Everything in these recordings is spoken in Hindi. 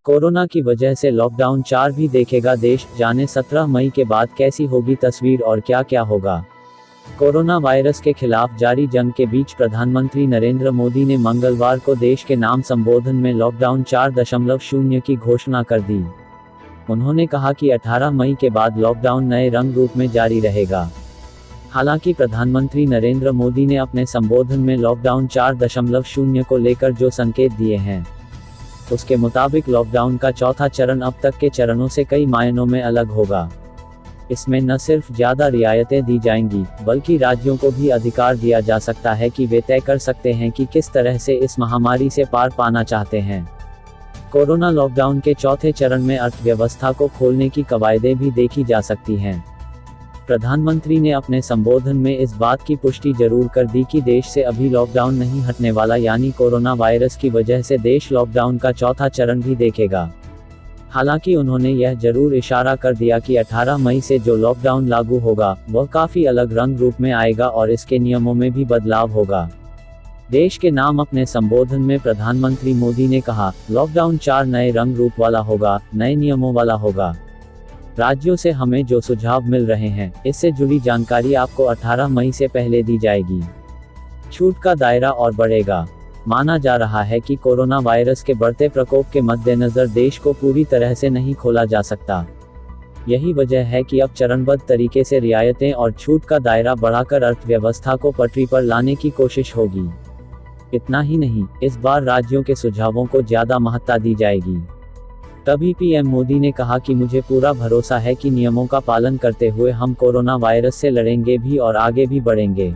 कोरोना की वजह से लॉकडाउन 4 भी देखेगा देश, जाने 17 मई के बाद कैसी होगी तस्वीर और क्या क्या होगा। कोरोना वायरस के खिलाफ जारी जंग के बीच प्रधानमंत्री नरेंद्र मोदी ने मंगलवार को देश के नाम संबोधन में लॉकडाउन 4.0 की घोषणा कर दी। उन्होंने कहा कि 18 मई के बाद लॉकडाउन नए रंग रूप में जारी रहेगा। हालांकि प्रधानमंत्री नरेंद्र मोदी ने अपने संबोधन में लॉकडाउन 4.0 को लेकर जो संकेत दिए हैं, उसके मुताबिक लॉकडाउन का चौथा चरण अब तक के चरणों से कई मायनों में अलग होगा। इसमें न सिर्फ ज़्यादा रियायतें दी जाएंगी, बल्कि राज्यों को भी अधिकार दिया जा सकता है कि वे तय कर सकते हैं कि किस तरह से इस महामारी से पार पाना चाहते हैं। कोरोना लॉकडाउन के चौथे चरण में अर्थव्यवस्था को खोलने की कवायदें भी देखी जा सकती हैं। प्रधानमंत्री ने अपने संबोधन में इस बात की पुष्टि जरूर कर दी कि देश से अभी लॉकडाउन नहीं हटने वाला, यानी कोरोना वायरस की वजह से देश लॉकडाउन का चौथा चरण भी देखेगा। हालांकि उन्होंने यह जरूर इशारा कर दिया कि 18 मई से जो लॉकडाउन लागू होगा, वह काफी अलग रंग रूप में आएगा और इसके नियमों में भी बदलाव होगा। देश के नाम अपने संबोधन में प्रधानमंत्री मोदी ने कहा, लॉकडाउन 4 नए रंग रूप वाला होगा, नए नियमों वाला होगा। राज्यों से हमें जो सुझाव मिल रहे हैं, इससे जुड़ी जानकारी आपको 18 मई से पहले दी जाएगी। छूट का दायरा और बढ़ेगा। माना जा रहा है कि कोरोना वायरस के बढ़ते प्रकोप के मद्देनजर देश को पूरी तरह से नहीं खोला जा सकता। यही वजह है कि अब चरणबद्ध तरीके से रियायतें और छूट का दायरा बढ़ाकर अर्थव्यवस्था को पटरी पर लाने की कोशिश होगी। इतना ही नहीं, इस बार राज्यों के सुझावों को ज्यादा महत्ता दी जाएगी। तभी पीएम मोदी ने कहा कि मुझे पूरा भरोसा है कि नियमों का पालन करते हुए हम कोरोना वायरस से लड़ेंगे भी और आगे भी बढ़ेंगे।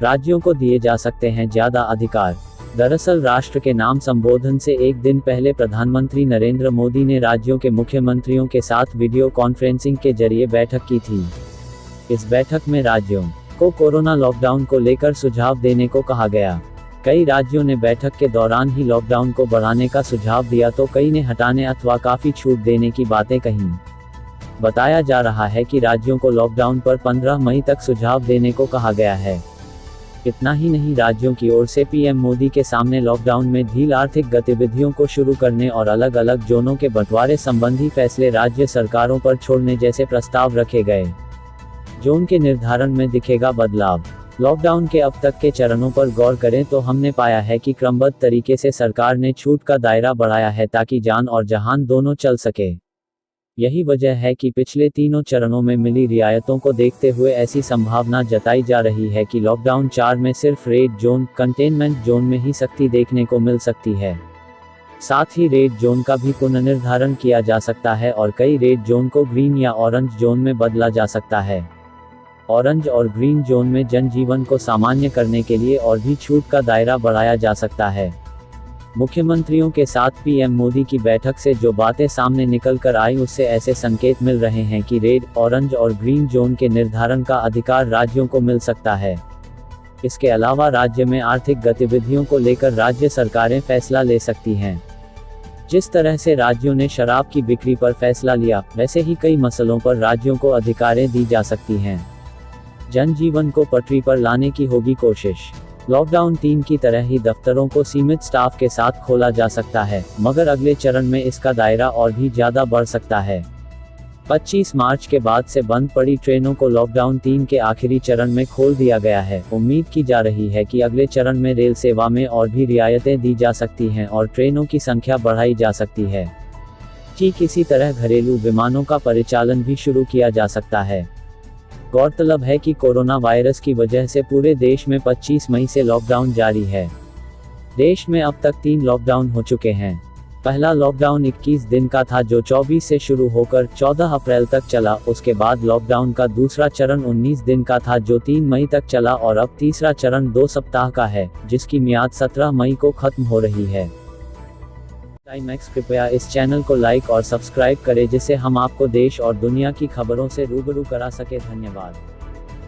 राज्यों को दिए जा सकते हैं ज्यादा अधिकार। दरअसल राष्ट्र के नाम संबोधन से एक दिन पहले प्रधानमंत्री नरेंद्र मोदी ने राज्यों के मुख्यमंत्रियों के साथ वीडियो कॉन्फ्रेंसिंग के जरिए बैठक की थी। इस बैठक में राज्यों को कोरोना लॉकडाउन को लेकर सुझाव देने को कहा गया। कई राज्यों ने बैठक के दौरान ही लॉकडाउन को बढ़ाने का सुझाव दिया तो कई ने हटाने अथवा काफी छूट देने की बातें कहीं। बताया जा रहा है कि राज्यों को लॉकडाउन पर 15 मई तक सुझाव देने को कहा गया है। इतना ही नहीं, राज्यों की ओर से पीएम मोदी के सामने लॉकडाउन में ढील, आर्थिक गतिविधियों को शुरू करने और अलग अलग जोनों के बंटवारे संबंधी फैसले राज्य सरकारों पर छोड़ने जैसे प्रस्ताव रखे गए। जोन के निर्धारण में दिखेगा बदलाव। लॉकडाउन के अब तक के चरणों पर गौर करें तो हमने पाया है कि क्रमबद्ध तरीके से सरकार ने छूट का दायरा बढ़ाया है ताकि जान और जहान दोनों चल सके। यही वजह है कि पिछले तीनों चरणों में मिली रियायतों को देखते हुए ऐसी संभावना जताई जा रही है कि लॉकडाउन 4 में सिर्फ रेड जोन, कंटेनमेंट जोन में ही सख्ती देखने को मिल सकती है। साथ ही रेड जोन का भी पुनर्निर्धारण किया जा सकता है और कई रेड जोन को ग्रीन या ऑरेंज जोन में बदला जा सकता है। ऑरेंज और ग्रीन जोन में जनजीवन को सामान्य करने के लिए और भी छूट का दायरा बढ़ाया जा सकता है। मुख्यमंत्रियों के साथ पीएम मोदी की बैठक से जो बातें सामने निकल कर आई, उससे ऐसे संकेत मिल रहे हैं कि रेड, ऑरेंज और ग्रीन जोन के निर्धारण का अधिकार राज्यों को मिल सकता है। इसके अलावा राज्य में आर्थिक गतिविधियों को लेकर राज्य सरकारें फैसला ले सकती हैं। जिस तरह से राज्यों ने शराब की बिक्री पर फैसला लिया, वैसे ही कई मसलों पर राज्यों को अधिकारें दी जा सकती हैं। जनजीवन को पटरी पर लाने की होगी कोशिश। लॉकडाउन 3 की तरह ही दफ्तरों को सीमित स्टाफ के साथ खोला जा सकता है, मगर अगले चरण में इसका दायरा और भी ज्यादा बढ़ सकता है। 25 मार्च के बाद से बंद पड़ी ट्रेनों को लॉकडाउन 3 के आखिरी चरण में खोल दिया गया है। उम्मीद की जा रही है कि अगले चरण में रेल सेवा में और भी रियायतें दी जा सकती हैं और ट्रेनों की संख्या बढ़ाई जा सकती है। ठीक इसी तरह घरेलू विमानों का परिचालन भी शुरू किया जा सकता है। गौरतलब है कि कोरोना वायरस की वजह से पूरे देश में 25 मई से लॉकडाउन जारी है। देश में अब तक 3 लॉकडाउन हो चुके हैं। पहला लॉकडाउन 21 दिन का था जो 24 से शुरू होकर 14 अप्रैल तक चला। उसके बाद लॉकडाउन का दूसरा चरण 19 दिन का था जो 3 मई तक चला और अब तीसरा चरण 2 सप्ताह का है, जिसकी मियाद 17 मई को खत्म हो रही है। टाइमैक्स कृपया इस चैनल को लाइक और सब्सक्राइब करें जिससे हम आपको देश और दुनिया की खबरों से रूबरू करा सके। धन्यवाद।